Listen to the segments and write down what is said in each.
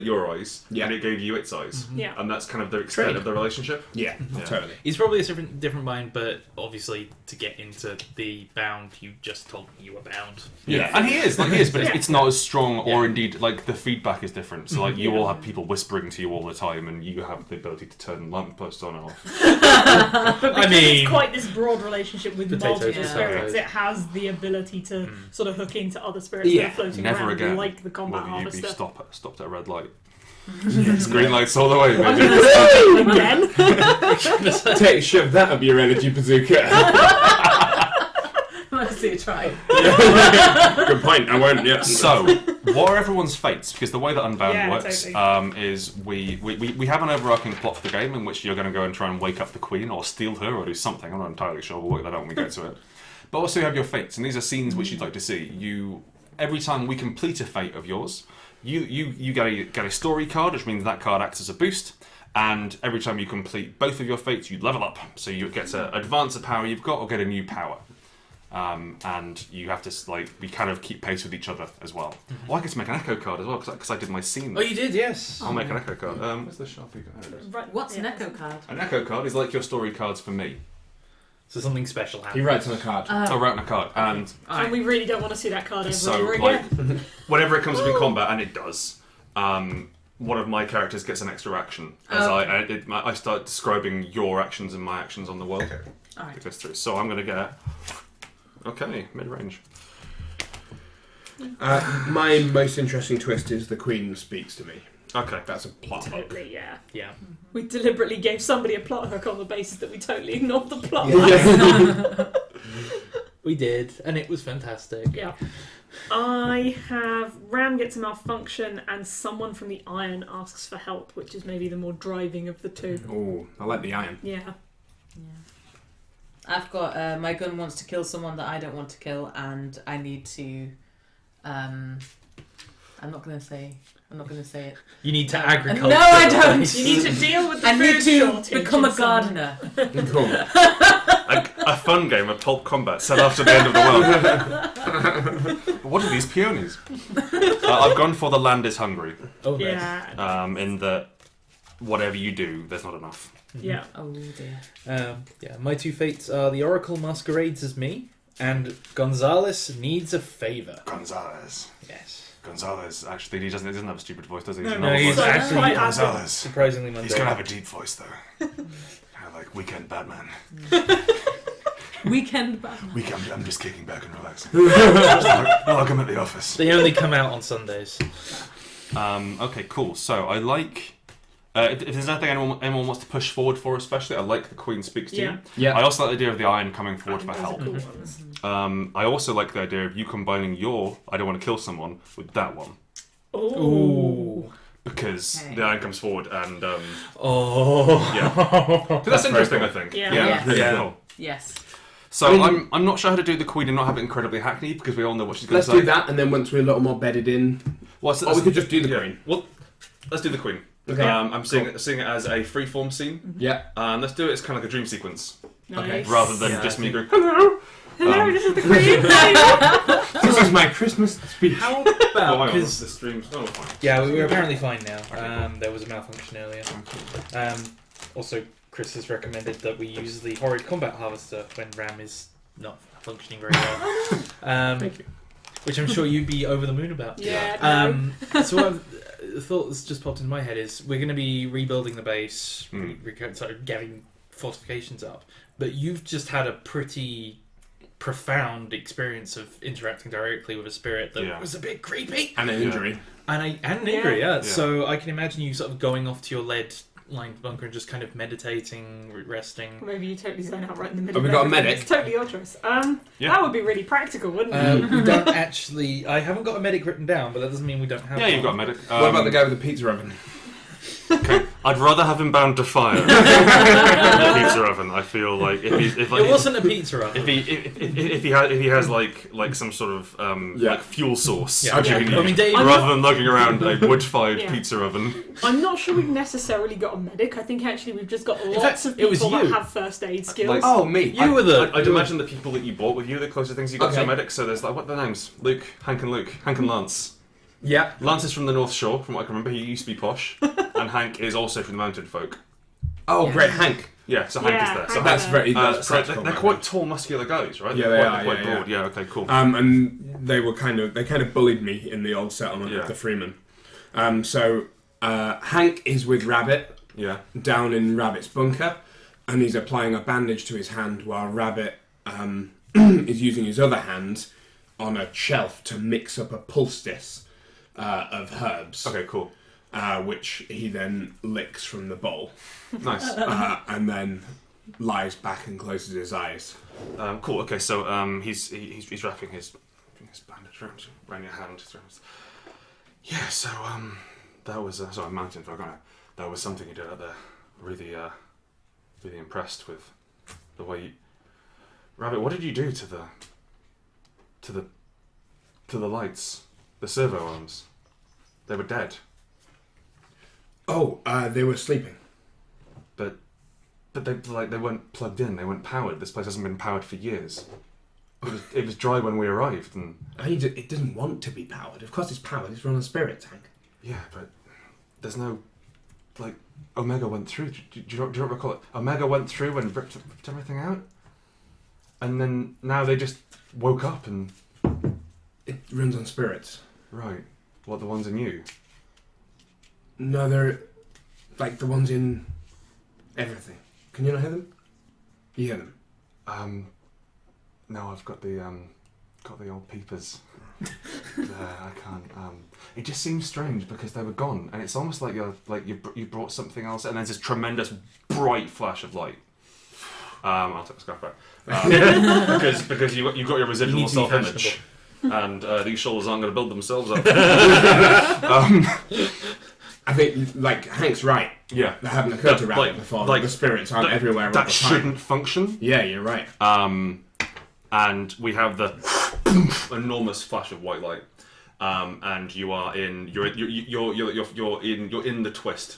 your eyes, Yeah. and it gave you its eyes. Yeah. And that's kind of the extent of the relationship. Yeah, totally. He's probably a different mind, but obviously to get into the bound, you just told me you were bound. Yeah, and he is, but it's not as strong, or indeed, like, the feedback is different. So, like, you all have people whispering to you all the time, and you have the ability to turn lampposts on and off. But because it's quite this broad relationship with multiple Potatoes. spirits, it has the ability to sort of hook into other spirits that are floating Never around, again like the combat will harvester. you be stopped at a red light. It's green lights all the way, baby. Again? Shove that up your energy bazooka. Let's see you try. Good point, I won't, yeah. So, what are everyone's fates? Because the way that Unbound works is we have an overarching plot for the game in which you're going to go and try and wake up the Queen, or steal her, or do something. I'm not entirely sure. We'll work that out when we get to it. But also you have your fates, and these are scenes which you'd like to see. Every time we complete a fate of yours, you get a story card, which means that card acts as a boost. And every time you complete both of your fates, you level up. So you get to advance a power you've got, or get a new power. And you have to we kind of keep pace with each other as well. Oh, I get to make an echo card as well because I did my scene. Oh, you did, yes. I'll make an echo card. Where's the Sharpie? Right, what's an echo card? An echo card is like your story cards for me. So something special happens. He writes on a card. So I wrote on a card, and we really don't want to see that card over so and over like again. whenever it comes up in combat, and it does, one of my characters gets an extra action as I start describing your actions and my actions on the world. Alright. It goes through. So I'm going to get mid range. My most interesting twist is the Queen speaks to me. Okay, That's a plot hook. Totally, yeah. Yeah. We deliberately gave somebody a plot hook on the basis that we totally ignored the plot. We did, and it was fantastic. Yeah. I have Ram gets a malfunction and someone from the Iron asks for help, which is maybe the more driving of the two. Oh, I like the iron. Yeah. I've got my gun wants to kill someone that I don't want to kill, and I need to. I'm not gonna say it. You need to agriculture. No, I don't. You need to deal with the I food need to shortage become a in some- gardener. Cool. a fun game of pulp combat set after the end of the world. What are these peonies? I've gone for the land is hungry. Oh, nice. Yeah. In that whatever you do, there's not enough. Yeah. Oh dear. My two fates are the Oracle masquerades as me, and Gonzalez needs a favor. Gonzalez. Yes. Gonzalez, actually, he doesn't have a stupid voice, does he? No, No, he's So actually quite Gonzalez. surprisingly mundane. He's gonna have a deep voice, though. Kind of like Weekend Batman. Weekend Batman. Weekend, I'm just kicking back and relaxing. Welcome at the office. They only come out on Sundays. Okay, cool. So I like. If there's anything anyone wants to push forward for, especially, I like the Queen speaks to you. Yeah. I also like the idea of the Iron coming forward for Those are help. cool ones. I also like the idea of you combining your I don't want to kill someone with that one. Ooh. Because Okay. the Iron comes forward and Oh. yeah. So that's interesting, I think. Yeah. Yeah. really Yeah. cool. Yes. So I'm not sure how to do the Queen and not have it incredibly hackney because we all know what she's going Let's to say. do that, and then once we're a little more bedded in... Well, Or we could just do the yeah. Queen. Well, let's do the Queen. Okay. I'm seeing it as a freeform scene. Yeah. Let's do it as kind of like a dream sequence Nice. rather than Yeah, just I me think- going hello. Hello, this is the Queen. This is my Christmas speech. How Oh, hang about, on, because the stream's fine. yeah, we were apparently fine now. Okay, There was a malfunction earlier. Also, Chris has recommended that we use the horrid combat harvester when RAM is not functioning very well. Thank you. Which I'm sure you'd be over the moon about. Yeah. No. So what the thought that's just popped into my head is we're going to be rebuilding the base, sort of getting fortifications up, but you've just had a pretty profound experience of interacting directly with a spirit that was a bit creepy And an injury. and an injury. Yeah. So I can imagine you sort of going off to your lead-lined bunker and just kind of meditating, resting. Maybe you totally zone out right in the middle. Have we of got a everything. medic? It's totally your choice. Yeah. That would be really practical, wouldn't it? We don't actually. I haven't got a medic written down, but that doesn't mean we don't have. Yeah, one. you've got a medic. What about the guy with the pizza oven? Okay, I'd rather have him bound to fire than a pizza oven. I feel like if It wasn't a pizza oven. if he has like some sort of like fuel source, Yeah. which you Yeah. can I use, mean, Dave, rather than lugging around a wood-fired Yeah. pizza oven. I'm not sure we've necessarily got a medic. I think actually we've just got lots fact, of it was people that you. have first aid skills. Like- Oh, me. you were the. I'd imagine the people that you bought with you, the closer things you got to Okay. a medic. So there's like what are the names? Luke, Hank and Lance. Yeah. Lance is from the North Shore, from what I can remember. He used to be posh. And Hank is also from the Mountain Folk. Oh, Yeah. great, Hank. Yeah, so Hank is there. So That's very. That's so practical, they're man. quite tall, muscular guys, right? Yeah, They're they quite are, broad. yeah. Yeah, okay, cool. And they kind of bullied me in the old settlement Yeah. of the Freemen. So Hank is with Rabbit Yeah. down in Rabbit's bunker, and he's applying a bandage to his hand while Rabbit is using his other hand on a shelf to mix up a poultice of herbs. Okay, cool. Which he then licks from the bowl, Nice. and then lies back and closes his eyes. Cool. Okay, so he's wrapping his bandage around your hand. Yeah. So that was sorry, Mountain Folk. That was something you did out there. Really, really impressed with the way. Rabbit, what did you do to the lights, the servo arms? They were dead. Oh, they were sleeping. But they weren't plugged in. They weren't powered. This place hasn't been powered for years. It was dry when we arrived, and It doesn't want to be powered. Of course, it's powered. It's run on a spirit tank. yeah, but there's no Omega went through. Do you not recall it? Omega went through and ripped everything out, and then now they just woke up and It runs on spirits. right. What, the ones in you? No, they're like the ones in everything. Can you not hear them? You hear them? No, I've got the old peepers. I can't. It just seems strange because they were gone, and it's almost like you brought something else, and there's this tremendous bright flash of light. I'll take the scarf back because you got your residual You need to be self-image, and these shoulders aren't going to build themselves up. I think like Hank's right. Yeah, That hadn't occurred to Rabbit like- before. like, the spirits aren't everywhere all that the time. shouldn't function. Yeah, you're right. And we have the enormous flash of white light, and you're in the twist.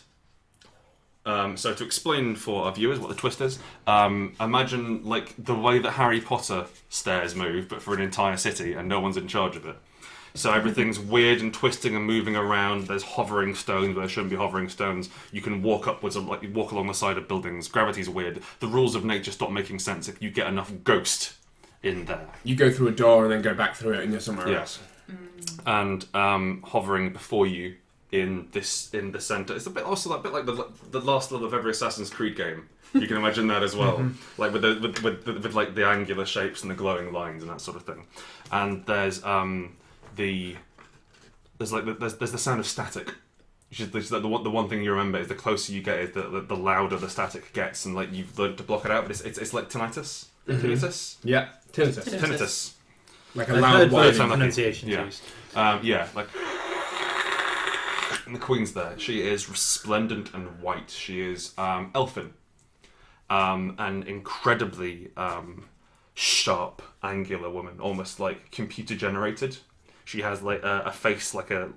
So to explain for our viewers what the twist is, imagine like the way that Harry Potter stairs move, but for an entire city, and no one's in charge of it. So everything's weird and twisting and moving around. There's hovering stones where there shouldn't be hovering stones. You can walk upwards, and you walk along the side of buildings. Gravity's weird. The rules of nature stop making sense if you get enough ghost in there. You go through a door and then go back through it, and you're somewhere Yeah. else. And hovering before you in the center. It's a bit also like the last level of every Assassin's Creed game. You can imagine that as well, like with like the angular shapes and the glowing lines and that sort of thing. And there's the sound of static. Like the one thing you remember is the closer you get, is the louder the static gets, and like you've learned to block it out. But it's like tinnitus. Tinnitus. Yeah, tinnitus. Tinnitus. Like a I've loud heard whine. both pronunciations Yeah. used. Yeah, like. And the Queen's there. She is resplendent and white. She is elfin, an incredibly sharp, angular woman, almost like computer generated. She has like a face like an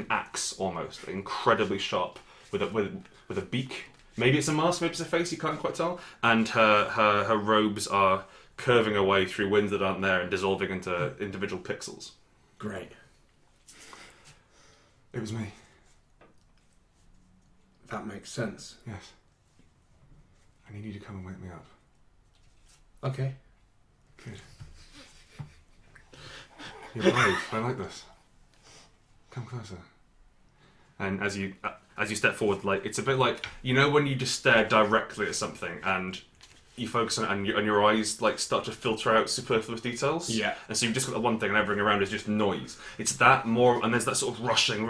axe almost, incredibly sharp with a beak. Maybe it's a mask, maybe it's a face. You can't quite tell. And her robes are curving away through winds that aren't there and dissolving into individual pixels. Great. It was me. That makes sense. Yes. I need you to come and wake me up. Okay. Good. You're brave. I like this. Come closer. And as you step forward, like it's a bit like when you just stare directly at something and you focus on it and your eyes like start to filter out superfluous details. Yeah. And so you've just got that one thing and everything around is just noise. It's that more, and there's that sort of rushing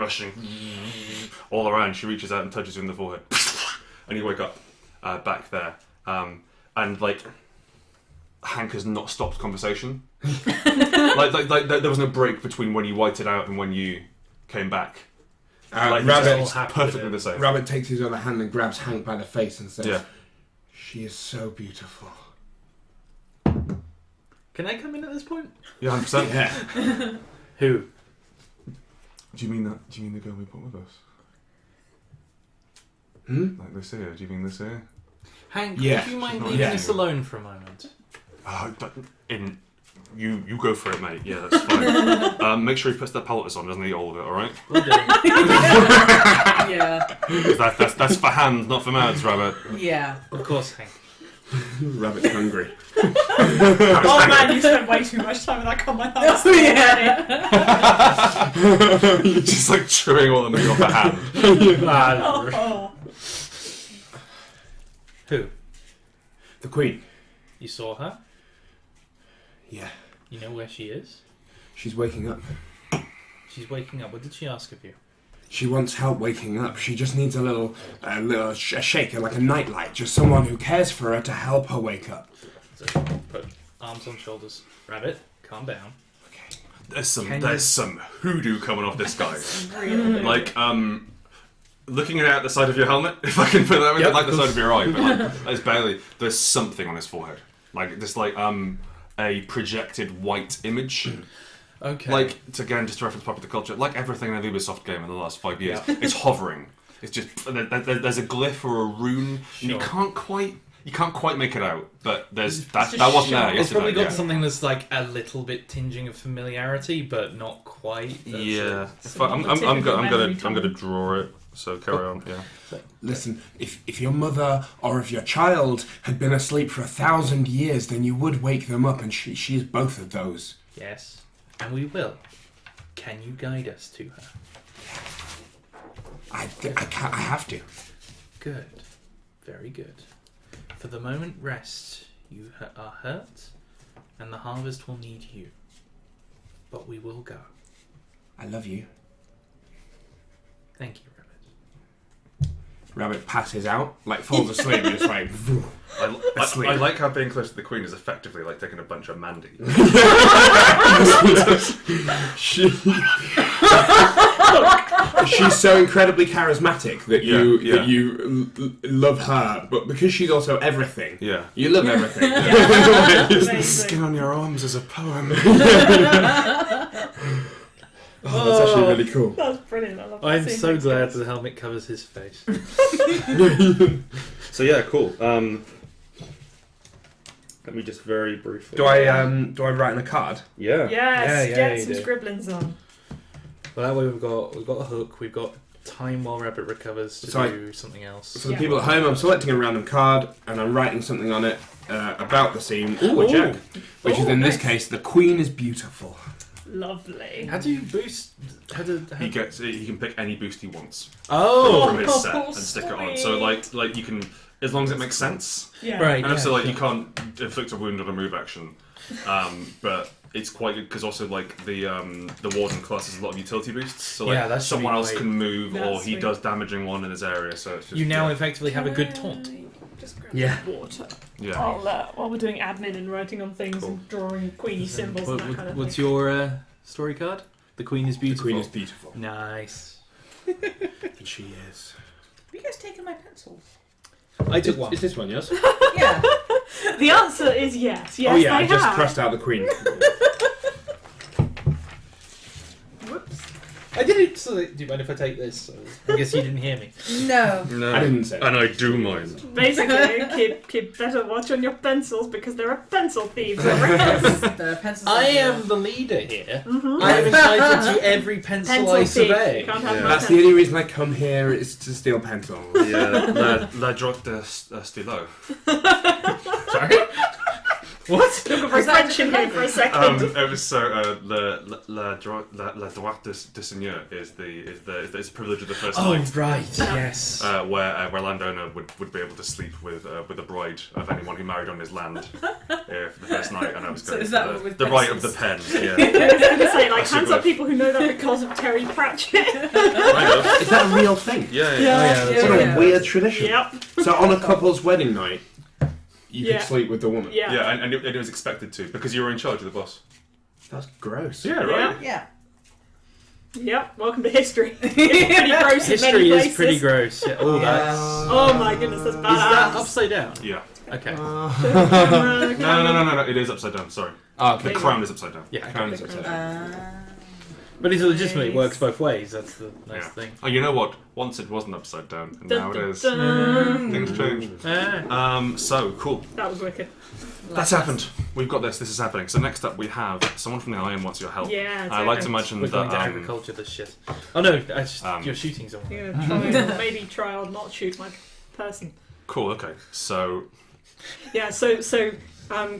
all around. She reaches out and touches you in the forehead, and you wake up back there. And like Hank has not stopped conversation. like there was no break between when you whited out and when you came back. Rabbit, it's perfectly the same. Rabbit takes his other hand and grabs Hank by the face and says, Yeah. "She is so beautiful." Can I come in at this point? Yeah, 100%. Yeah. Who? Do you mean that? Do you mean the girl we put with us? Like Lucia? Do you mean Lucia? Hank, Yeah. would you mind Yeah. leaving us alone for a moment? But You go for it, mate. Yeah, that's fine. Make sure he puts that poultice on, doesn't he? All of it, all right? Will do. Yeah. 'Cause that's for hand, not for mouths, Rabbit. Yeah. Of course, Hank. Rabbit's hungry. Oh man, you spent way too much time with that comment. Oh, yeah. Just like chewing all the meat off a hand. Oh. Who? The Queen. You saw her? Yeah. You know where she is? She's waking up. She's waking up. What did she ask of you? She wants help waking up. She just needs a shaker, like a nightlight. Just someone who cares for her to help her wake up. So put arms on shoulders. Rabbit, calm down. There's some hoodoo coming off this guy. Really? Like, looking at the side of your helmet, if I can put that, Yep, like the side of your eye, but like, there's barely. There's something on his forehead, like this, like a projected white image. Okay. Like, just to reference popular culture, like everything in a Ubisoft game in the last 5 years, it's hovering. It's just there's a glyph or a rune, and you can't quite make it out. But there's that wasn't there yesterday. It's probably got something that's like a little bit tinging of familiarity, but not quite. Yeah, That's I'm typical memory gonna draw it. So carry on. Yeah. Listen, if your mother or if your child had been asleep for 1,000 years, then you would wake them up, and she is both of those. Yes, and we will. Can you guide us to her? I have to. Good. Very good. For the moment, rest. You are hurt, and the harvest will need you. But we will go. I love you. Thank you, Rabbit. Rabbit passes out, like falls asleep, and just like. Asleep. I like how being close to the Queen is effectively like taking a bunch of Mandy. She's so incredibly charismatic that you Yeah. that you love her, but because she's also everything, Yeah. you love everything. Amazing. Skin on your arms is a poem. Oh, that's actually really cool. That's brilliant. I love that. I'm scene. so glad the helmet covers his face. So yeah, cool. Let me just very briefly. Do I write in a card? Yeah. Yes, Yeah, get you some do. scribblings on. Well, that way we've got a hook. We've got time while Rabbit recovers to do something else. For the Yeah. people at home, I'm selecting a random card and I'm writing something on it about the scene. Ooh, a jack. Which is in this nice. case, the Queen is beautiful. Lovely. How do you boost? He can pick any boost he wants Oh, from his set Oh, and stick it on. So like you can, as long as it makes sense. Yeah. right. And also, like, yeah. you can't inflict a wound on a move action, but it's quite good because also, like, the Warden class has a lot of utility boosts. So, like, Yeah, that's someone else sweet. can move, That's or he sweet. does damaging one in his area. So it's just, You now yeah. effectively have a good taunt. Just grab Yeah. some water. Yeah. While we're doing admin and writing on things Cool. and drawing Queenie symbols and that kind of What's thing. your story card? The Queen is The beautiful. Queen is beautiful. Nice. And she is. Have you guys taken my pencils? I took one. Is this one yours? Yeah. The answer is yes. Yes, oh yeah, they I just have. crossed out the Queen. Whoops. I did it. So, do you mind if I take this? I guess you didn't hear me. No. No. I didn't say. And I do mind. Basically, keep better watch on your pencils because there are pencil thieves around. The pencils. I am the leader here. I am entitled to every pencil I Pencil thief. survey. You can't have Yeah. no That's the only reason I come here is to steal pencils. Yeah, la droite de stylo. Sorry. What? Look for French in here for a second. It was so la droite de seigneur is the privilege of the first Oh night. right. Yes. Where landowner would be able to sleep with a bride of anyone who married on his land for the first night, and I was So going is for that with the right of the pencils? pen. Yeah, I was going to say, like, That's hands super. up people who know that because of Terry Pratchett. kind of. Is that a real thing? Yeah, Yeah. yeah, that's What Yeah. a weird tradition. Yep. So on a couple's wedding night, you Yeah. could sleep with the woman. Yeah. Yeah, and it was expected to because you were in charge of the boss. That's gross. Yeah, right. Yeah. Yep. Welcome to history. It's pretty gross in many History places. is pretty gross. Yeah. Oh, that's. Oh my goodness, that's Is badass. that upside down? Yeah. Okay. No. It is upside down. Sorry, Oh, the okay. crown is upside down. Yeah. Crown is upside down. But it legitimately works both ways. That's the nice thing. Oh, you know what? Once it wasn't upside down, and now it is. Dun. Things change. So cool. That was wicked. That's happened. We've got this. This is happening. So next up, we have someone from the Iron wants your help. Yeah, I like to imagine We're going to that. agriculture this shit. Oh no, you're shooting someone. You're gonna try or maybe try or not shoot my person. Cool. Okay. So Yeah, so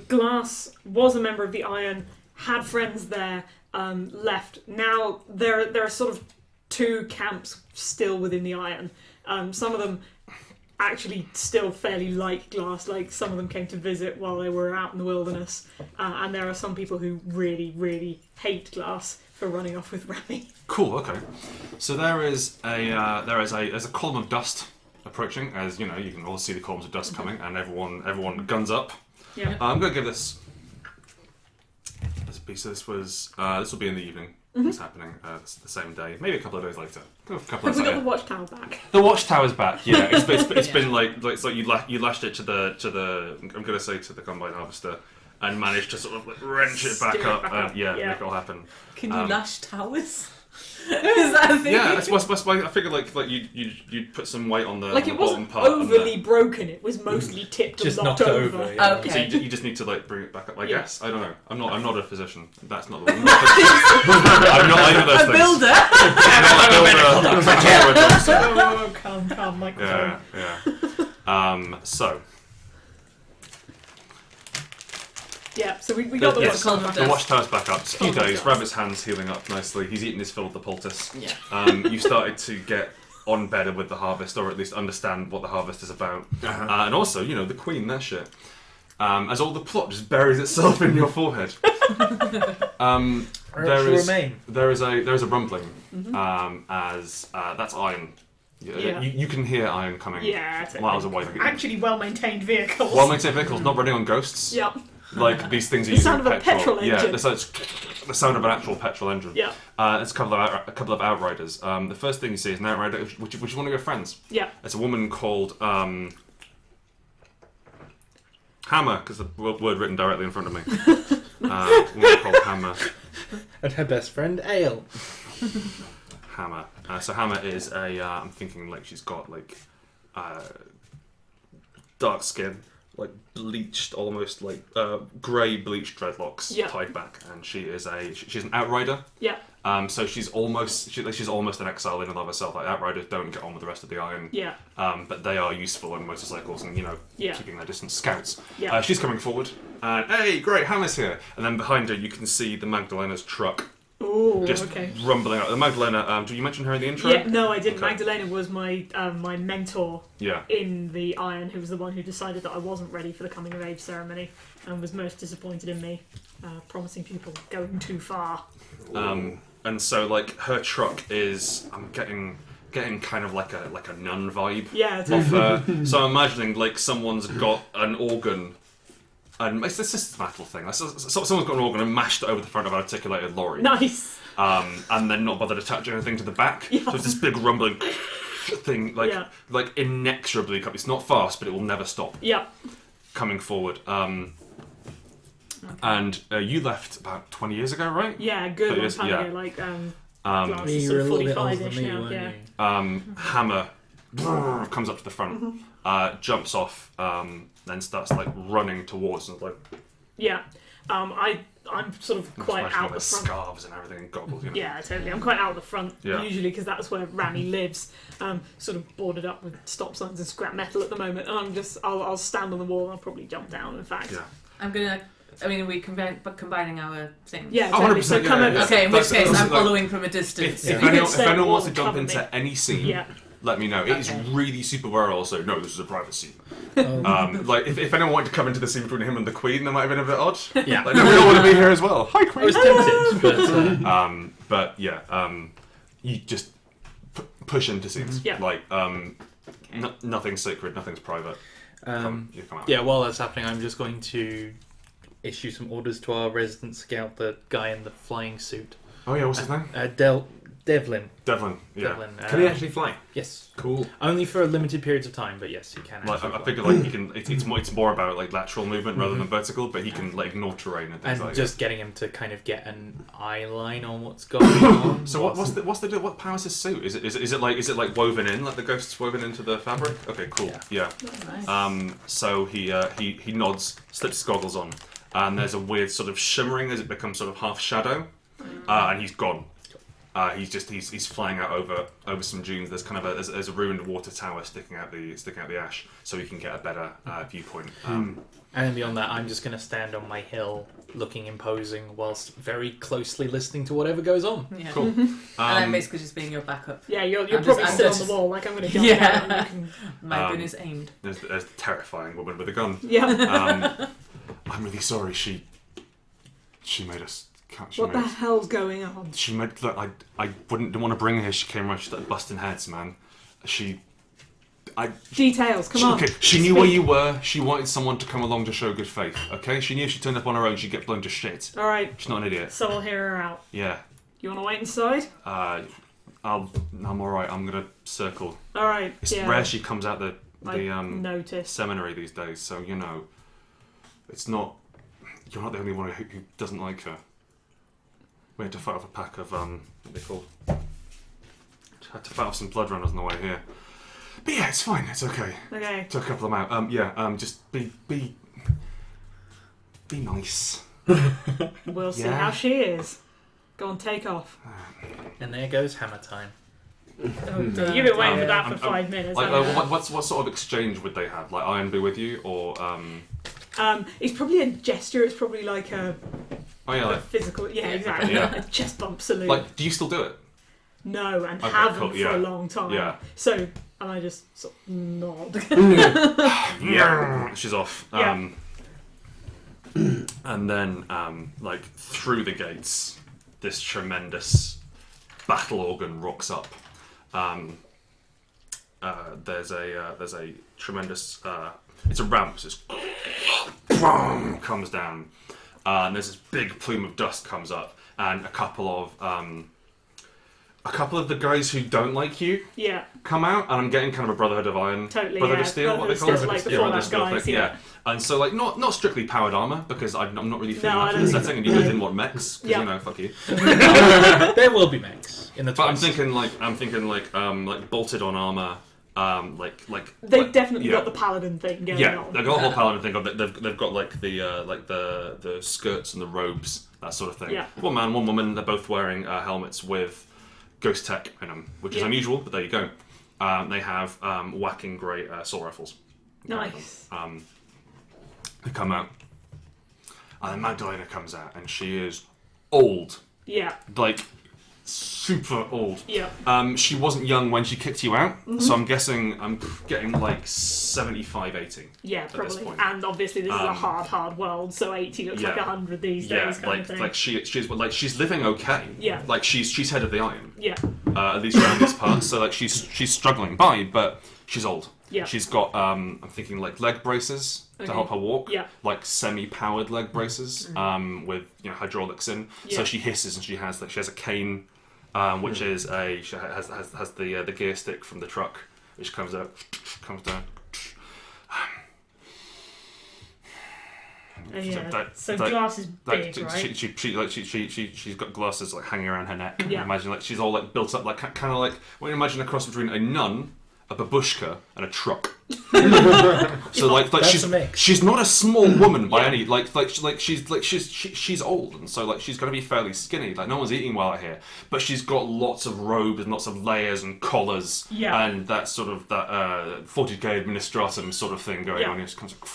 Glass was a member of the Iron, had friends there, left. Now there are sort of two camps still within the Iron. Some of them actually still fairly like Glass, like some of them came to visit while they were out in the wilderness, and there are some people who really, really hate Glass for running off with Rami. cool. Okay. So there's a column of dust approaching. As you know, you can all see the columns of dust coming, and everyone guns up. Yeah. I'm going to give this a piece. So this will be in the evening. It's happening the same day, maybe a couple of days later. A couple Have of we got days. the watchtower back? The watchtower's back. Yeah, it's Yeah. been like you lashed it to the I'm going to say to the combine harvester, and managed to sort of like wrench it back Steer it up back and up, yeah, yeah. make it all happen. Can you lash towers? Is that a thing? Yeah, I figured like you'd put some weight on the Like on it the wasn't bottom part. overly broken; it was mostly tipped Just and knocked knocked over. over, yeah. Okay. So you just need to like bring it back up. I Yeah. guess I don't know. I'm not a physician. That's not the one. I'm not either of those A things. builder. I'm not a doctor. Oh, calm, microphone. Yeah. So Yeah, so we got the Yes. watchtower Column of back. the dust. watchtower's back up. It's a few Oh my days. God. Rabbit's hand's healing up nicely. He's eaten his fill of the poultice. Yeah. You started to get on better with the harvest, or at least understand what the harvest is about. And also, you know, the queen, that shit. As all the plot just buries itself in your forehead. There is a rumbling as that's iron. Yeah. You can hear iron coming Yeah, miles away. Actually, well-maintained vehicles. Well-maintained vehicles not running on ghosts. Yep. Like these things are The using sound of a petrol Yeah, engine. the sound of an actual petrol engine. Yeah. It's a couple of outriders. The first thing you see is an outrider, which is one of your friends. Yeah. It's a woman called Hammer, because the word written directly in front of me. A woman called Hammer. And her best friend, Ale. Hammer. So Hammer is I'm thinking like she's got like dark skin, like bleached, almost like grey bleached dreadlocks Yeah. tied back, and she's an outrider. Yeah. So she's almost an exile in and of herself. Like outriders don't get on with the rest of the Iron. Yeah. But they are useful on motorcycles and Yeah. keeping their distance. Scouts. Yeah. She's coming forward, and hey, great, Hammer's here. And then behind her, you can see the Magdalena's truck Ooh, just okay. rumbling out. The Magdalena. Did you mention her in the intro? Yeah, no, I didn't. Okay. Magdalena was my my mentor Yeah. in the Iron, who was the one who decided that I wasn't ready for the coming of age ceremony and was most disappointed in me, promising people going too far. And so like her truck is, I'm getting kind of like a nun vibe. Yeah, Of totally. so I'm imagining like someone's got an organ. And it's a systematical thing. Someone's got an organ and mashed it over the front of an articulated lorry. Nice. And then not bothered attaching anything to the back. Yeah. So it's this big rumbling thing, like Yeah. like inexorably. It's not fast, but it will never stop Yeah. coming forward. And you left about 20 years ago, right? Yeah, good But long yes, time yeah. ago. Like, Glass You is were sort a of little bit older 45-ish than me, now. weren't Yeah. you? Hammer comes up to the front, jumps off, then starts like running towards us, like Yeah. I'm sort of quite imagine all out the the front. scarves and everything and goggles. You know? Yeah, totally. I'm quite out the front Yeah. usually because that's where Rami lives. Sort of boarded up with stop signs and scrap metal at the moment, and I'll stand on the wall and I'll probably jump down. In fact. Yeah. I'm gonna. I mean, are we combining our things? Yeah, Oh, totally. So 100%, come yeah, over. yeah. Okay, in which That's- case that's I'm like- following from a distance. If you anyone, could stay wants to and jump cover into me. any scene, Yeah. let me know. It is Okay. really super rare. Also, no, this is a private scene. Oh. Like if anyone wanted to come into the scene between him and the Queen, that might have been a bit odd. Yeah. Like, no, we all want to be here as well. Hi, I Queen. was tempted, but But yeah, you just push into scenes. Yeah. Like nothing's sacred, nothing's private. You come out. yeah, while that's happening, I'm just going to issue some orders to our resident scout, the guy in the flying suit. Oh yeah, what's his name? Devlin. Devlin, yeah. Devlin. Can he actually fly? Yes. Cool. Only for limited periods of time, but yes, he can. Like, actually I fly. figure like he can. It's more about like lateral movement rather than vertical, but he can like ignore terrain and things And like just getting him to kind of get an eye line on what's going on. So what powers his suit? Is it like woven in, like the ghosts woven into the fabric? Okay, cool. Yeah. Nice. So he nods, slips his goggles on, and there's a weird sort of shimmering as it becomes sort of half shadow, and he's gone. He's flying out over some dunes. There's kind of there's a ruined water tower sticking out the ash, so he can get a better viewpoint. And then beyond that, I'm just going to stand on my hill, looking imposing, whilst very closely listening to whatever goes on. Yeah. Cool. And I'm basically just being your backup. Yeah, you're I'm probably just- still I'm on the just- wall. Like I'm going to jump Yeah. down. And you can... My gun is aimed. There's the terrifying woman with a gun. Yeah. I'm really sorry. She made us. What the hell's going on? She made. Look, I didn't want to bring her here. She came around. She started busting heads, man. Details, come on. Okay, she knew where you were. She wanted someone to come along to show good faith. Okay, she knew if she turned up on her own, she'd get blown to shit. All right, She's not an idiot. so I'll hear her out. Yeah. You want to wait inside? I'm all right. I'm gonna circle. All right. It's yeah. rare she comes out the Notice. seminary these days, so you know, it's not. You're not the only one who doesn't like her. We had to fight off a pack of what they called. Had to fight off some blood runners on the way here. But yeah, it's fine. It's okay. Okay. Took a couple of them out. Just be nice. We'll see Yeah. how she is. Go on, take off. And there goes hammer time. You've been waiting for that for 5 minutes. Like, haven't you? what sort of exchange would they have? Like Iron be with you, or It's probably a gesture. It's probably like a like physical. Yeah, exactly. Yeah. A chest bump salute. like, do you still do it? No, and Okay, haven't cool, for yeah. a long time. Yeah. So, and I just sort of nod. Yeah. She's off. Yeah. And then, like through the gates, this tremendous battle organ rocks up. There's a tremendous. It's a ramp. So it's comes down, and there's this big plume of dust comes up, and a couple of the guys who don't like you Yeah, come out, and I'm getting kind of a Brotherhood of Iron, totally. Brotherhood yeah. of Steel, what they call Brotherhood it, of Steel, like the Brotherhood of Fallout Steel guys. thing, Yeah. And so like not strictly powered armor because I'm not really feeling No, I that for don't the think setting, so. and you guys didn't want mechs because Yeah. you know, fuck you. There will be mechs in the But I'm twist. thinking like bolted on armor, like They've definitely yeah. got the paladin thing going Yeah, on. they've got a whole paladin thing. They've got like the skirts and the robes, that sort of thing. Yeah. One man, one woman. They're both wearing helmets with ghost tech in them, which is Yeah. unusual, but there you go. They have whacking great assault rifles. Nice. They come out, and then Magdalena comes out, and she is old, Yeah, like super old. yeah. She wasn't young when she kicked you out, so I'm guessing I'm getting like 75, 80. Yeah, this probably. point. And obviously this is a Um, hard world, so 80 looks like yeah. 100 these Yeah, days kind of thing. like she's living okay. Yeah. Like she's head of the Iron, Yeah, at least around this part. So like she's struggling by, but she's old. Yeah. She's got I'm thinking like leg braces Okay. to help her walk. Yeah. Like semi-powered leg braces, with hydraulics in. Yeah. So she hisses and she has a cane, which is she has the gear stick from the truck, which comes down. yeah. So that- glass is Like big, right? she's got glasses like hanging around her neck. Yeah. Imagine like she's all like built up like kind of like when you imagine a cross between a nun, a babushka, and a truck. So like That's she's a mix. she's not a small woman by Yeah. any she's old, and so like she's gonna be fairly skinny. Like no one's eating well out here, but she's got lots of robes and lots of layers and collars, Yeah. and that sort of that 40k administratum sort of thing going Yeah. on. It just comes like.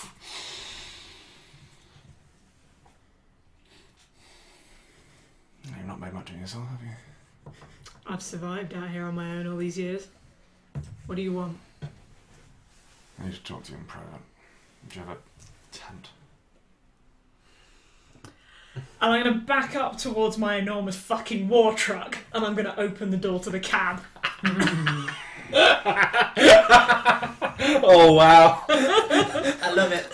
You've not made much of yourself, have you? I've survived out here on my own all these years. What do you want? I need to talk to you in private. Do you have a tent? And I'm going to back up towards my enormous fucking war truck, and I'm going to open the door to the cab. Oh wow! I love it.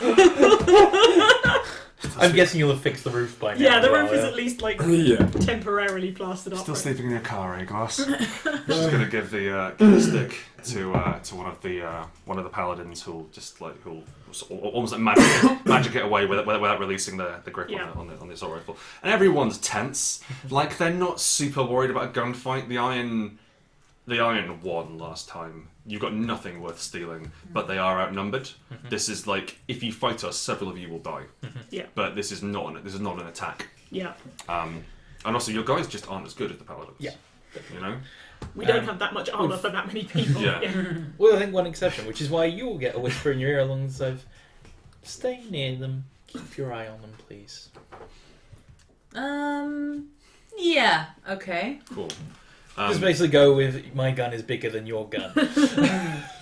I'm guessing you'll have fixed the roof by now. Yeah, the as well, roof is at least like Yeah. temporarily plastered up. Still right? sleeping in your car, eh, Glass? She's gonna give the stick to one of the paladins who'll almost like magic it away without releasing the grip Yeah. on the assault rifle. And everyone's tense, like they're not super worried about a gunfight. The Iron won last time. You've got nothing worth stealing, but they are outnumbered. This is like, if you fight us, several of you will die. Yeah. But this is not an attack. Yeah. And also, your guys just aren't as good as the paladins. Yeah. You know. We don't have that much armor for that many people. Yeah. Well, I think one exception, which is why you'll get a whisper in your ear along of, stay near them, keep your eye on them, please. Yeah. Okay. Cool. Just basically go with, my gun is bigger than your gun.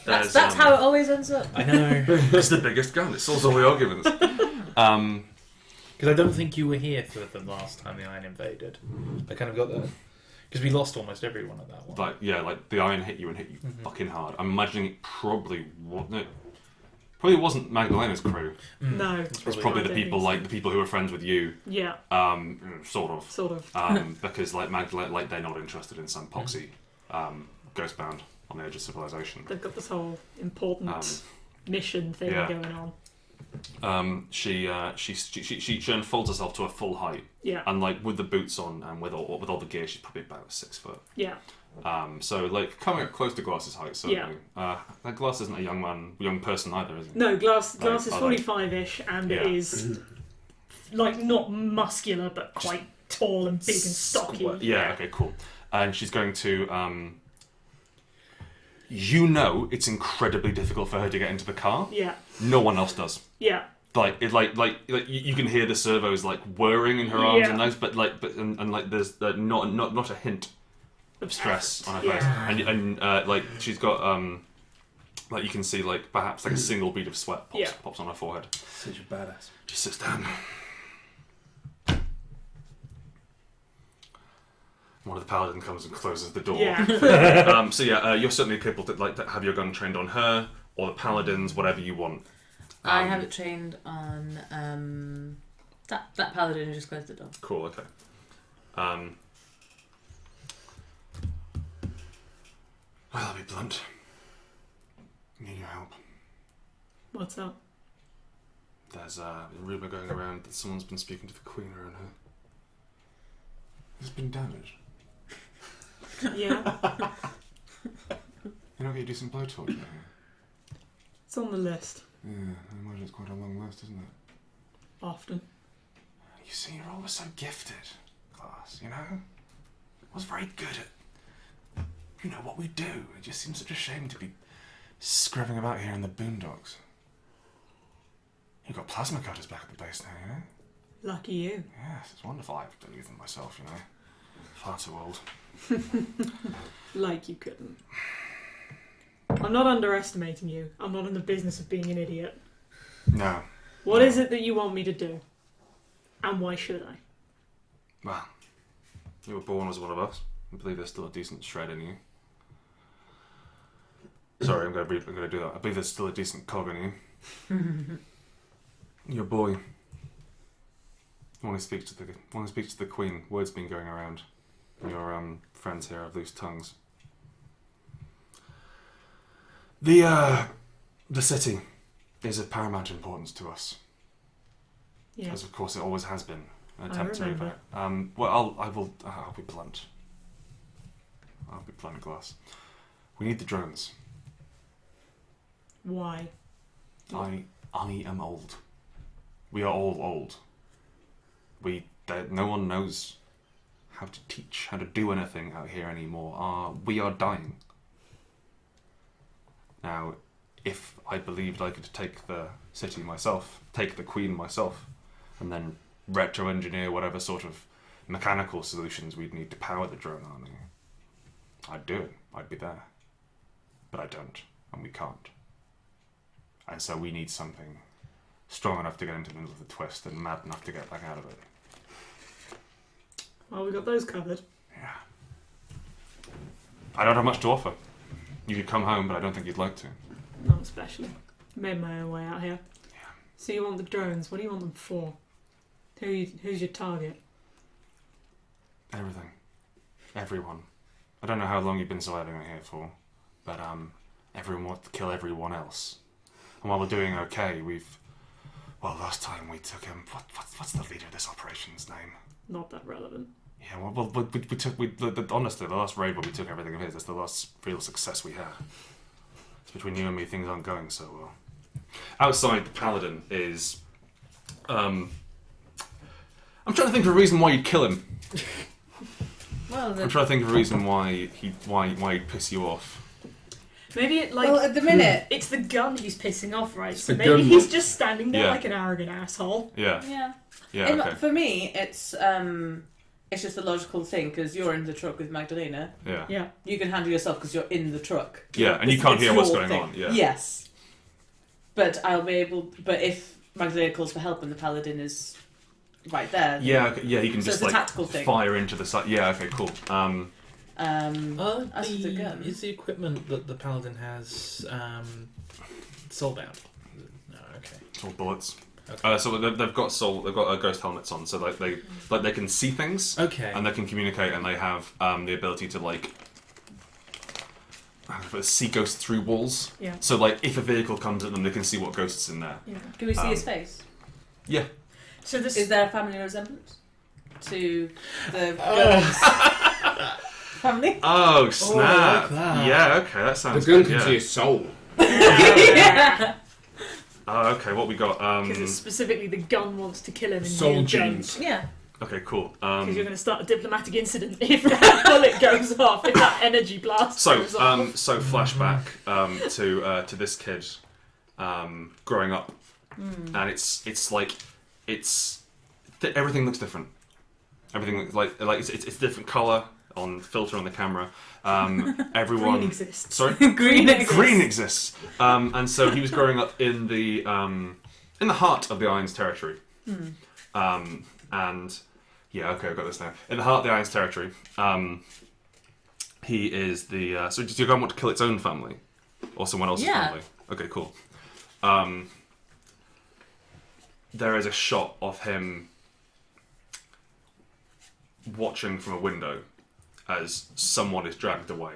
That's how it always ends up. I know. It's the biggest gun. It solves all the arguments. Because I don't think you were here for the last time the Iron invaded. I kind of got that. Because we lost almost everyone at that one. Like the Iron hit you fucking hard. I'm imagining it probably wasn't Magdalena's crew. No. It's probably the people who are friends with you. Yeah. Sort of. Sort of. Because like Magdalena, like they're not interested in some poxy ghostbound on the edge of civilization. They've got this whole important mission thing going on. She unfolds herself to a full height. Yeah. And like with the boots on and with all the gear, she's probably about 6 foot. Yeah. So like coming up close to Glass's height, certainly. That Glass isn't a young person either, is he? No, Glass Like, is 45-ish and Yeah. is like not muscular but quite tall and big and stocky. Yeah. Okay. Cool. And she's going to. It's incredibly difficult for her to get into the car. Yeah. No one else does. Yeah. Like you can hear the servos like whirring in her arms Yeah. and legs, but there's not a hint of stress on her face, and like she's got like you can see like perhaps like a single bead of sweat pops on her forehead. Such a badass. She sits down. One of the paladin comes and closes the door. Yeah. You're certainly capable to have your gun trained on her or the paladins, whatever you want. I have it trained on that paladin who just closed the door. Cool. Okay. Well, I'll be blunt. Need your help. What's up? There's a rumour going around that someone's been speaking to the Queen around her. It's been damaged. Yeah. You don't get a decent blowtorch, do you? It's on the list. Yeah, I imagine it's quite a long list, isn't it? Often. You see, you're always so gifted, Glass, you know? I was very good at, what we do. It just seems such a shame to be scrubbing about here in the boondocks. You've got plasma cutters back at the base now, you know? Lucky you. Yes, it's wonderful. I don't use them myself, you know. Far too old. Like you couldn't. I'm not underestimating you. I'm not in the business of being an idiot. No. What is it that you want me to do? And why should I? Well, you were born as one of us. I believe there's still a decent shred in you. Sorry, I'm going to do that. I believe there's still a decent cog in you. You're a boy. One who speaks to the Queen. Word's been going around. Your friends here have loose tongues. The city is of paramount importance to us. Yeah. As of course it always has been. An I attempt to move remember. it. Well, I'll be blunt. I'll be blunt, Glass. We need the drones. Why? I am old. We are all old. No one knows how to teach, how to do anything out here anymore. We are dying. Now, if I believed I could take the city myself, take the Queen myself, and then retro-engineer whatever sort of mechanical solutions we'd need to power the drone army, I'd do it. I'd be there. But I don't, and we can't. And so we need something strong enough to get into the middle of the twist and mad enough to get back out of it. Well, we got those covered. Yeah. I don't have much to offer. You could come home, but I don't think you'd like to. Not especially. Made my own way out here. Yeah. So you want the drones? What do you want them for? Who's your target? Everything. Everyone. I don't know how long you've been surviving out here for, but everyone wants to kill everyone else. And while we're doing okay, last time we took him. What's the leader of this operation's name? Not that relevant. Yeah, honestly, the last raid where we took everything of his, that's the last real success we had. It's between you and me, things aren't going so well. Outside, the paladin is. I'm trying to think of a reason why you'd kill him. Well, I'm trying to think of a reason why he'd piss you off. Maybe at the minute, it's the gun he's pissing off, right? So the maybe gun he's that- just standing there Yeah. like an arrogant asshole. Yeah. yeah. Okay. For me, it's just a logical thing because you're in the truck with Magdalena. Yeah. Yeah. You can handle yourself because you're in the truck. Yeah, and you can't hear what's going on. Yeah. Yes. But I'll be able. But if Magdalena calls for help and the paladin is right there. Yeah. Okay, yeah. He can So just it's a tactical thing. fire into the side. Yeah. Okay. Cool. As for the gun. Is the equipment that the paladin has soulbound? No, okay. It's all bullets. Okay. So they've got ghost helmets on, so they can see things. Okay. And they can communicate, and they have the ability to see ghosts through walls. Yeah. So if a vehicle comes at them, they can see what ghost's in there. Yeah. Can we see his face? Yeah. So this Is there a family resemblance to the gun's family? Oh snap! like that. Yeah. Okay, that The sounds gun good. can Yeah. see his soul. Yeah. Okay, what we got? because it's specifically the gun wants to kill him and Soul you genes. don't. Yeah. Okay, cool. Because you're going to start a diplomatic incident if that bullet goes off, if that energy blast So, goes off. so flashback to this kid growing up, and everything looks different. Everything looks like it's different color on filter on the camera. Everyone Green exists. Sorry, Green exists. Green exists. And so he was growing up in the heart of the Irons territory. And yeah, okay, I've got this now. In the heart of the Irons territory, he is the. So does your gun want to kill its own family, or someone else's Yeah. family? Okay, cool. There is a shot of him watching from a window as someone is dragged away,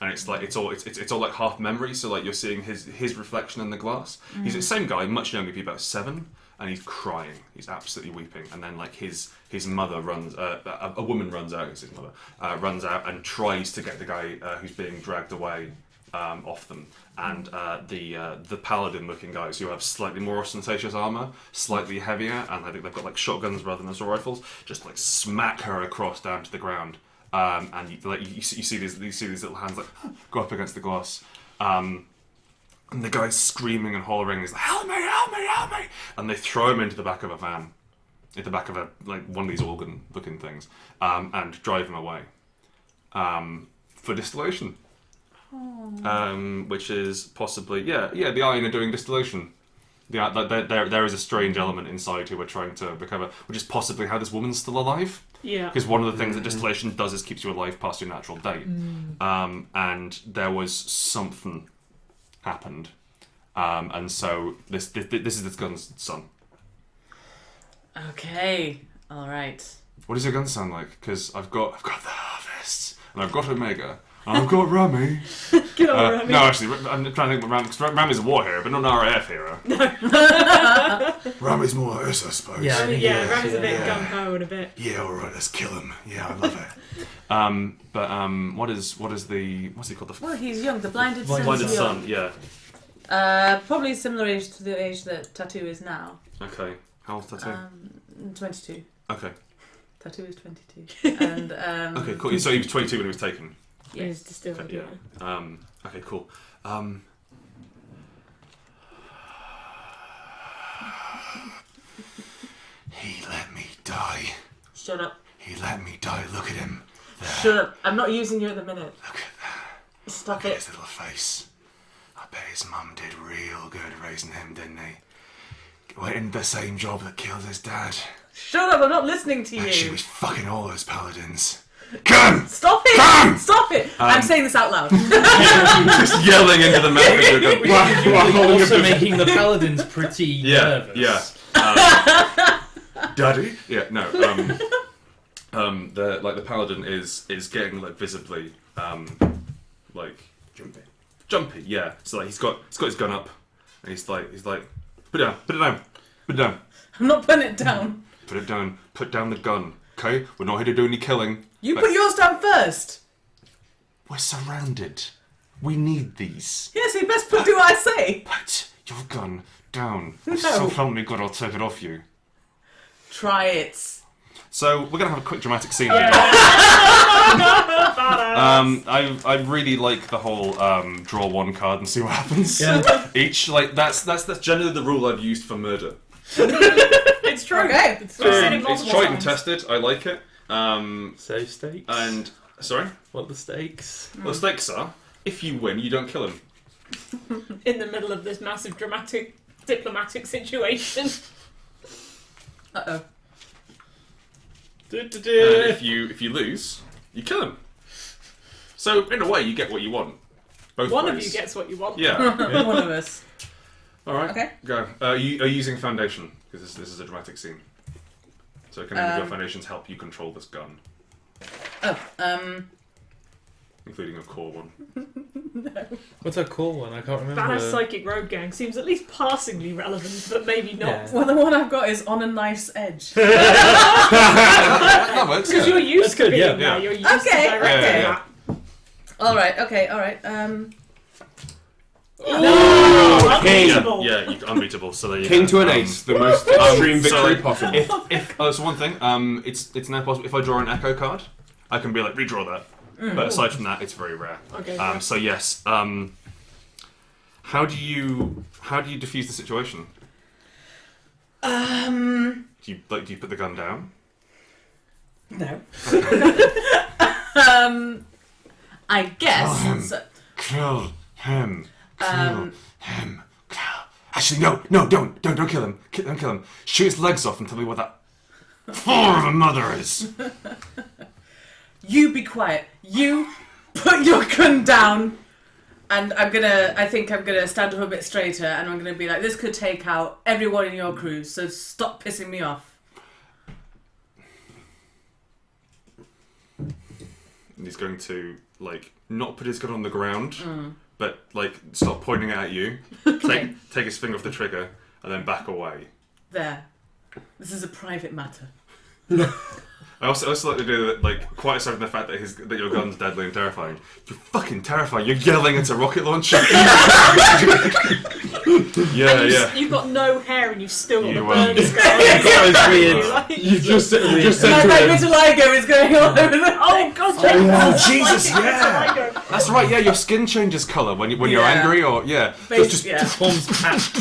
and it's all like half memory. So you're seeing his reflection in the glass. He's the same guy, much younger, maybe about 7. And he's crying. He's absolutely weeping. And then, his mother runs. A woman runs out. It's his mother. Runs out and tries to get the guy who's being dragged away off them. And the paladin-looking guys who have slightly more ostentatious armor, slightly heavier, and I think they've got shotguns rather than assault rifles. Just smack her across down to the ground. And you see these little hands go up against the glass. And the guy's screaming and hollering. He's like, "Help me! Help me! Help me!" And they throw him into the back of a van, in the back of one of these organ-looking things, and drive him away for distillation. Which is possibly the Iron are doing distillation. There is a strange element inside who we're trying to recover, which is possibly how this woman's still alive. Yeah. Because one of the things that distillation does is keeps you alive past your natural date. And there was something happened, and so this is this gun's son. Okay. All right. What does your gun sound like? Because I've got the Harvest, and I've got Omega, and I've got Rami. Get on, Rami. No, actually, I'm trying to think about Rami, because Rami's a war hero, but not an RAF hero. Rami's more us, I suppose. Yeah. Rami's a bit Yeah. gung-ho and a bit... Yeah, all right, let's kill him. Yeah, I love it. What's he called? Well, he's young. The blinded son. Blinded is young. son. Yeah. Probably similar age to the age that Tattoo is now. Okay. How old's Tattoo? 22. Okay. Tattoo is 22. And Okay, cool. So he was 22 when he was taken. Yes, distilled. Okay, yeah. Okay, cool. He let me die. Shut up. He let me die. Look at him. There. Shut up. I'm not using you at the minute. Look at that. Stop Look at it. his little face. I bet his mum did real good raising him, didn't he? Went in the same job that killed his dad. Shut up. I'm not listening to And she you. was fucking all those paladins. Come! Stop it. Come! Stop it. I'm saying this out loud. Just yelling into the messenger. Going, While holding a Also bit- making the paladins pretty nervous. yeah. Daddy. Yeah, no. The paladin is getting like visibly like jumpy. Yeah. So like he's got his gun up, and he's like put it down. I'm not putting it down. Put it down. Put down the gun. Okay, we're not here to do any killing. You put yours down first. We're surrounded. We need these. Yes, you best do what I say. Put your gun down. No. So help me God, I'll take it off you. Try it. So we're gonna have a quick dramatic scene here. I really like the whole draw one card and see what happens. Yeah. Each that's generally the rule I've used for murder. It's true. Okay. We've seen it It's multiple tried and times. tested. I like it. So stakes. And sorry, What are the stakes? well, the stakes are: if you win, you don't kill him. In the middle of this massive dramatic diplomatic situation. Uh-oh. And if you lose, you kill him. So in a way, you get what you want. Both One ways. of you gets what you want. Yeah. One of us. All right. Okay. Go. Are you using foundation? Because this is a dramatic scene. So can any of your foundations help you control this gun, including a core one? What's our core one? I can't remember. Badass Psychic Rogue Gang seems at least passingly relevant, but maybe not. Yeah. Well, the one I've got is on a knife's edge. That works. Because you're used That's to good, being yeah. there. You're used Okay, to directing yeah. that. All right. Okay. Unbeatable. Yeah, you unbeatable. So there you King go. to an ace, the most extreme victory so possible. If so one thing, it's now possible. If I draw an echo card, I can be like redraw that. But aside from that, it's very rare. Okay. So yes. How do you defuse the situation? Do you put the gun down? No. I guess. So, Kill him. Um, Him. Actually, no, don't kill him. Don't kill him. Shoot his legs off and tell me what that fool of a mother is. you be quiet. You put your gun down. And I think I'm gonna stand up a bit straighter, and I'm gonna be like, this could take out everyone in your crew, so stop pissing me off. And he's going to not put his gun on the ground, but stop pointing it at you. Okay. Take his finger off the trigger, and then back away. There. This is a private matter. I also like to do that, quite aside from the fact that your gun's deadly and terrifying. You're fucking terrifying. You're yelling at a rocket launcher. Yeah. You've got no hair and you've still got You the won't. burn scar. That was weird. You just said My to him, vitiligo is going all over the Oh god! Oh Jesus! Like, Yeah. That's right. Yeah, your skin changes colour when you're Yeah. angry, or yeah. Just yeah. Forms patterns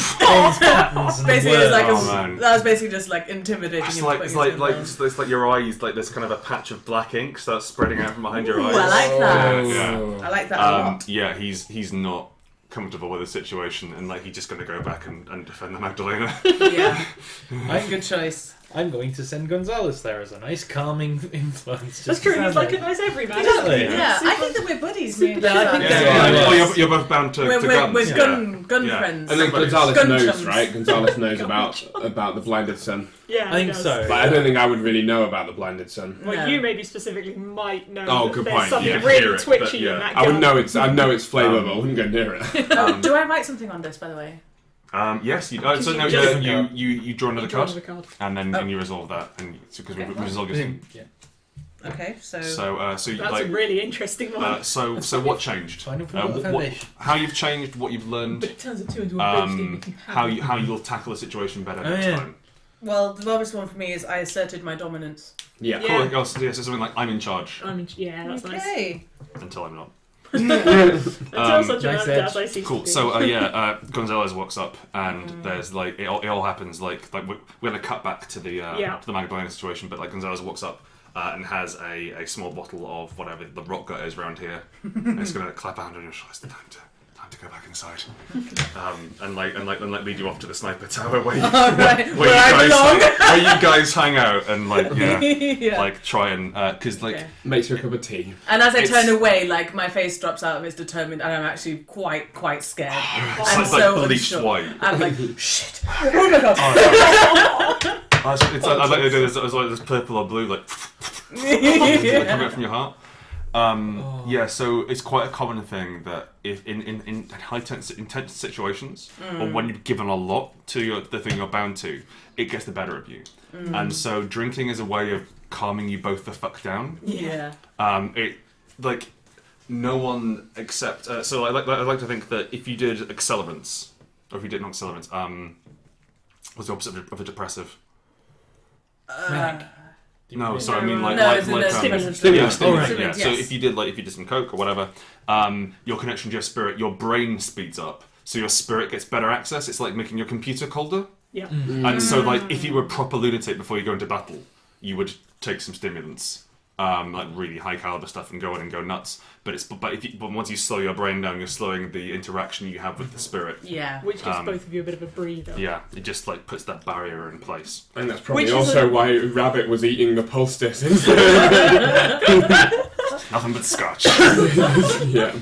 and Basically, it's like Oh, man. that was basically just like intimidating. It's him like putting it's his like gun it's, it's like your eyes, there's kind of a patch of black ink starts spreading out from behind your down. eyes. Ooh, I like that. Yeah. I like that a lot. Yeah, he's not comfortable with the situation, and he's just going to go back and defend the Magdalena. Yeah, I'm, good choice. I'm going to send Gonzalez there as a nice calming influence. That's true. He's like a nice everyman. Exactly. Yeah, I think that we're buddies. Me and Yeah, I think Gonzalez. that- Yeah. Oh, you're both bound to guns. We're Yeah. gun Yeah. friends. and then Gonzalez Gun knows, chums. right? Gonzalez knows about the blinded sun. Yeah, I think he does. so. But I don't think I would really know about the blinded sun. Well, No. you maybe specifically might know Oh, that good there's point. something You really hear it, twitchy but yeah. in that I would gun. know it's flavour, but I wouldn't go near it. Do I write something on this, by the way? Yes, you. Because So you no, just- you draw another You draw card, another card. and then Oh. and you resolve that, and because Okay. we resolve your scene. Yeah. Okay, so So you That's a really interesting one. so what changed? Finding from the What, foundation. how you've changed, what you've learned, But it turns the two into a bridge thing if you have how you'll tackle the situation better Oh, next yeah. time. well, the obvious one for me is I asserted my dominance. Yeah. Yeah. Cool. So something like I'm in charge I mean, yeah, that's nice. Okay. until I'm not. Until such a nice moment edge. as I see Cool. to be. So Gonzalez walks up, and there's it all happens we're gonna cut back to the to the Magdalena situation, but Gonzalez walks up and has a small bottle of whatever the rock gut is around here, and it's gonna clap a hand on your shoulder. It's time to go back inside, and lead you off to the sniper tower where you, All right. where you guys hang out and Yeah. try and because Okay. Makes her a cup of tea. And as I It's- turn away, my face drops out of its determined, and I'm actually quite scared. it's I'm like so bleached unsure. white. I'm like, shit. Oh my god. I like to do this. It's like this purple or blue, like coming out from your heart. Yeah, so it's quite a common thing that if in high intense situations, or when you've given a lot to the thing you're bound to, it gets the better of you. And so drinking is a way of calming you both the fuck down. Yeah. It like no one except so I like to think that if you did accelerants, or if you did not accelerants, what's the opposite of a depressive? No, sorry, I mean stimulants. Yeah. Yes. So if you did some coke or whatever, your connection to your spirit, your brain speeds up, so your spirit gets better access. It's like making your computer colder. Yeah. And so, like, if you were a proper lunatic before you go into battle, you would take some stimulants, like really high caliber stuff, and go in and go nuts. But once you slow your brain down, you're slowing the interaction you have with the spirit. Yeah. Which gives both of you a bit of a breather. Yeah, it just like puts that barrier in place. And that's probably Which is also why Rabbit was eating the poultice instead. Nothing but scotch. Yeah.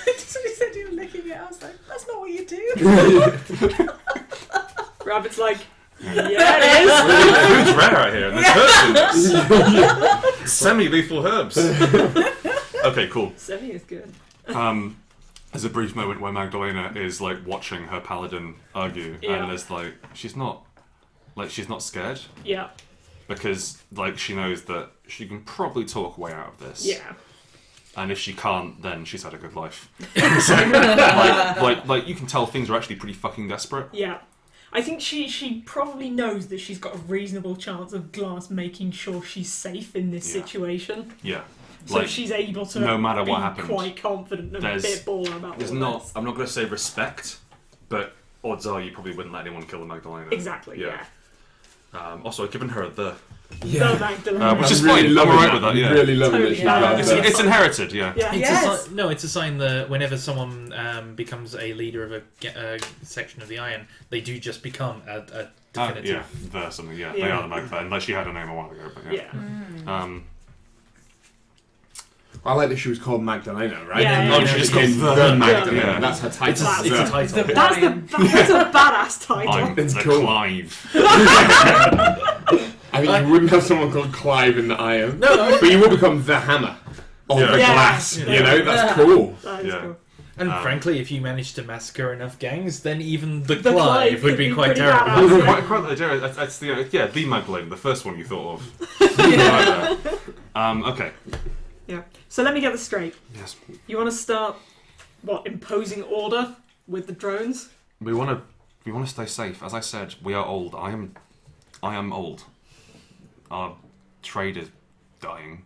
Just when he said you were licking it, I was like, that's not what you do. Rabbit's like, yeah, it is. Food's rare out here, and there's herbs in it. Semi-lethal herbs. Okay, cool. Semi is good. There's a brief moment where Magdalena is like watching her paladin argue, Yeah. and there's like she's not scared Yeah. because like she knows that she can probably talk way out of this. Yeah. And if she can't, then she's had a good life. So, like you can tell things are actually pretty fucking desperate. Yeah. I think she probably knows that she's got a reasonable chance of Glass making sure she's safe in this Yeah. situation. Yeah. So Like, she's able to no matter be what happens, quite confident and a bit baller about There's all not. this. I'm not going to say respect, but odds are you probably wouldn't let anyone kill the Magdalena. Exactly, yeah. Also, I've given her the, The Magdalena. which is I'm really fine. I'm loving alright that. with that. Yeah. Really loving Totally. that she's Yeah. got It's, that. it's inherited. Yeah. Yeah. It's Yes. it's a sign that whenever someone becomes a leader of a section of the Iron, they do just become a definitive. Yeah. The something. Yeah. They Yeah. are the Magdalena. Unless she had a name a while ago. But yeah. Yeah. I like that she was called Magdalena, right? Yeah, yeah. Oh, she just got became the Magdalena. yeah. That's her title. It's a title. That's a badass title. I'm It's the cool. Clive. I think you wouldn't have someone called Clive in the Iron. No. But you will become the Hammer. Or Yeah. the Yeah. Glass. Yeah. You know, that's cool. That is Yeah. cool. And frankly, if you manage to massacre enough gangs, then even the The Clive Clive would could be be quite pretty terrible. badass. quite legit. That's the Magdalena, the first one you thought of. Okay. Yeah. So let me get this straight. Yes. You want to start, imposing order with the drones? We want to stay safe. As I said, we are old. I am old. Our trade is dying.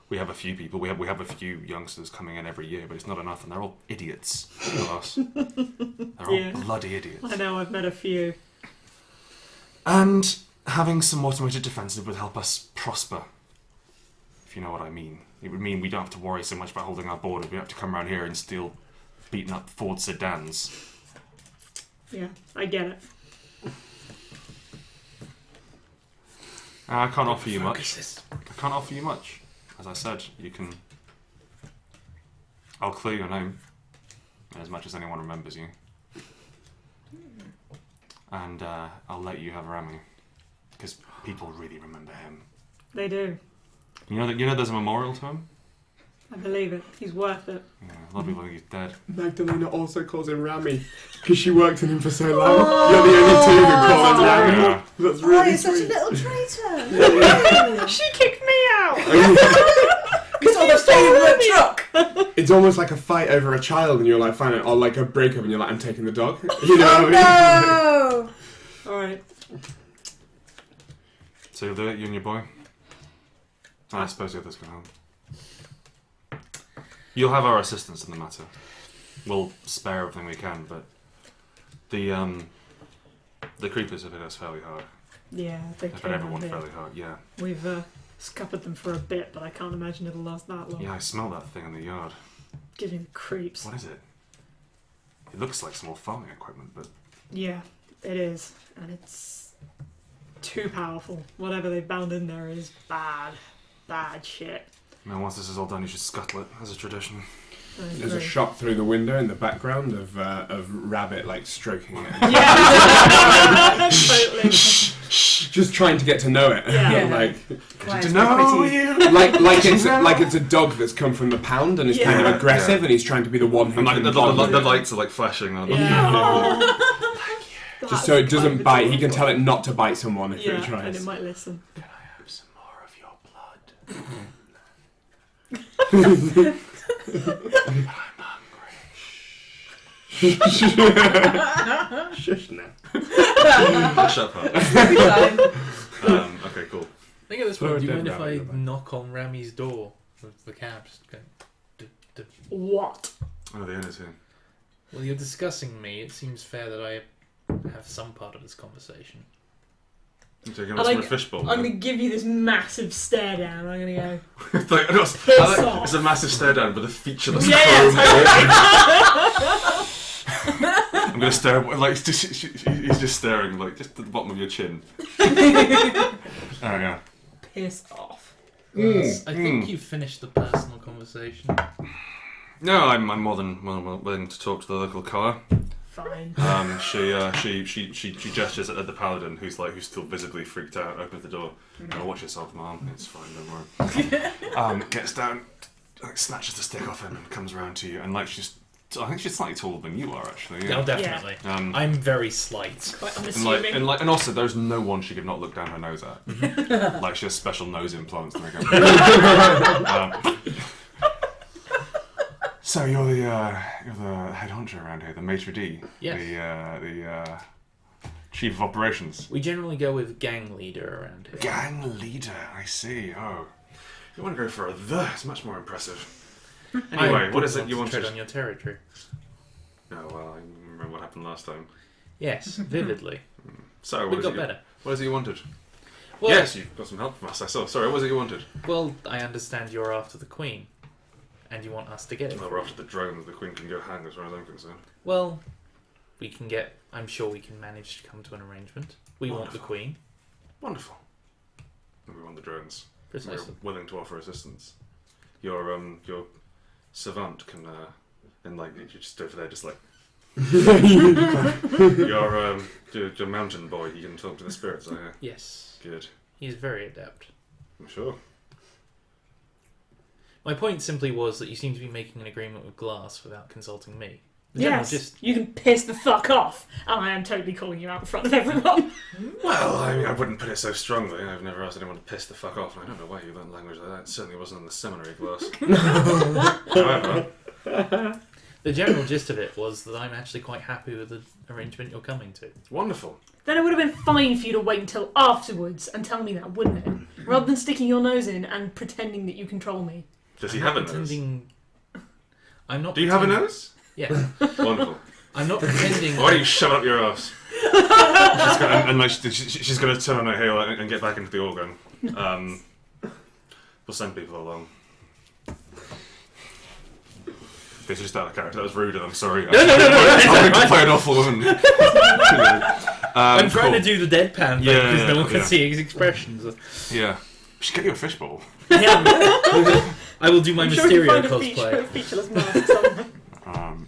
We have a few people. We have a few youngsters coming in every year, but it's not enough, and they're all idiots. To us. They're Yeah. all bloody idiots. I know, I've met a few. And having some automated defensive would help us prosper. If you know what I mean. It would mean we don't have to worry so much about holding our border. We don't have to come around here and steal beaten up Ford sedans. Yeah, I get it. I can't offer you much. Focuses. I can't offer you much. As I said, you can... I'll clear your name. As much as anyone remembers you. And I'll let you have Rami. Because people really remember him. They do. You know there's a memorial to him? I believe it. He's worth it. Yeah, a lot of people think he's dead. Magdalena also calls him Rami. Because she worked in him for so long. You're the only two who call him Rami. Yeah. That's Oh, really you're such a sweet. little traitor. She kicked me out! Because all the favourite truck. It's almost like a fight over a child, and you're like, fine, or like a breakup, and you're like, I'm taking the dog. You know what I mean? No. Alright. So you'll do it, you and your boy? I suppose the others can help. You'll have our assistance in the matter. We'll spare everything we can, but the creepers have hit us fairly hard. Yeah, they They've hit came everyone out here. fairly hard, yeah. We've scuppered them for a bit, but I can't imagine it'll last that long. Yeah, I smell that thing in the yard. Giving me the creeps. What is it? It looks like some more farming equipment, but... Yeah, it is. And it's too powerful. Whatever they've bound in there is bad. Bad shit. Man, once this is all done, you should scuttle it as a tradition. I There's a agree. shot through the window in the background of Rabbit like stroking it. Yeah, totally. just trying to get to know it. Yeah. Like, Quiet, No, pretty. you. like it's a dog that's come from the pound and is kind of aggressive, and he's trying to be the one who And like can the lights are like flashing on. Yeah. just so it doesn't bite. He can tell it not to bite someone if it and tries. it might listen. Can I have some more of your blood? Shush now. Hush up, huh? Be fine. Okay, cool. I think at this Throw point, a do you dead mind if rabbit I in the back. knock on Rami's door with the cab? Just going, What? Oh, the owner's here. well, you're discussing me. It seems fair that I have some part of this conversation. I'm taking us from a fishbowl. I'm going to give you this massive stare down. I'm going to go. It's a massive stare down with a featureless Yeah, chrome. totally. I'm gonna stare like he's just staring like just at the bottom of your chin. Yeah. Piss off. I think you've finished the personal conversation. No, I'm more than willing to talk to the local car. Fine. She gestures at the paladin who's still visibly freaked out. Opens the door. Oh, watch yourself, Mom. It's fine, don't worry. Gets down, snatches the stick off him, and comes around to you. And I think she's slightly taller than you are, actually. No, definitely. Yeah. I'm very slight. Quite unassuming. And also, there's no one she could not look down her nose at. Like she has special nose implants to make her. So you're the head honcho around here, the maitre d', Yes. the chief of operations. We generally go with gang leader around here. Gang leader, I see. Oh, you want to go for a the? It's much more impressive. I Anyway, what wouldn't is it want you to wanted? tread on your territory. Oh well, I remember what happened last time. Yes, vividly. So We got better. What is it you wanted? Well, Yes, you got some help from us. I saw. Sorry, what was it you wanted? Well, I understand you're after the Queen, and you want us to get it. Well, we're after the drone. The Queen can go hang, as far as I'm concerned. Well, we can get. I'm sure we can manage to come to an arrangement. We want the Wonderful. Queen. Wonderful. And we want the drones. Precisely. We're willing to offer assistance. Your savant can and like you just over there, just like your mountain boy. He can talk to the spirits. I hear. Yes, Good. he's very adept. I'm sure. My point simply was that you seem to be making an agreement with Glass without consulting me. The general Yes, gist- you can piss the fuck off. And I am totally calling you out in front of everyone. Well, I mean, I wouldn't put it so strongly. I've never asked anyone to piss the fuck off, and I don't know why you learned language like that. It certainly wasn't in the seminary class. However, The general gist of it was that I'm actually quite happy with the arrangement you're coming to. wonderful. Then it would have been fine for you to wait until afterwards and tell me that, wouldn't it? Rather than sticking your nose in and pretending that you control me. Does he I'm have a not nose? pretending... I'm not. Do you have a pretending- nose? Yeah. Wonderful. I'm not pretending. Why don't you shove it up your ass? She's going to turn on her heel and get back into the organ. We'll send people along. This is just out of character. That was rude, and I'm sorry. No. I'm going to play an awful woman. I'm trying cool. to do the deadpan thing Yeah, because no one can yeah. see his expressions. Yeah. We should get you a fishbowl. Yeah. I will do my I'm sure we Mysterio can find a cosplay. featureless mask somewhere.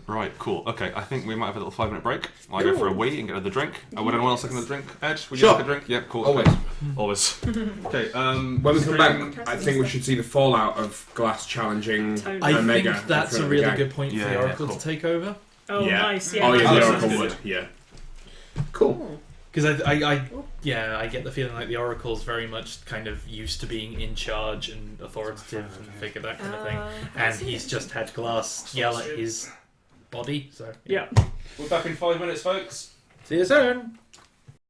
Right, cool. Okay, I think we might have a little 5-minute break. I'll go for a wee and get the drink. Would anyone else like another drink? Ed, would you Sure. like a drink? Yeah, cool. Always. Always. Okay, When we come back, I think we should see the fallout of Glass challenging Totally. I Omega. think that's in front a of really the gang. good point for Yeah, the yeah, Oracle cool. to take over. Oh, Yeah. nice. Yeah, Oh yeah, nice. the That's Oracle good. would. Yeah. Cool. Because I get the feeling like the Oracle's very much kind of used to being in charge and authoritative and figure that kind of thing. And he's just had Glass yell at his body. So Yeah. We're back in 5 minutes, folks. see you soon.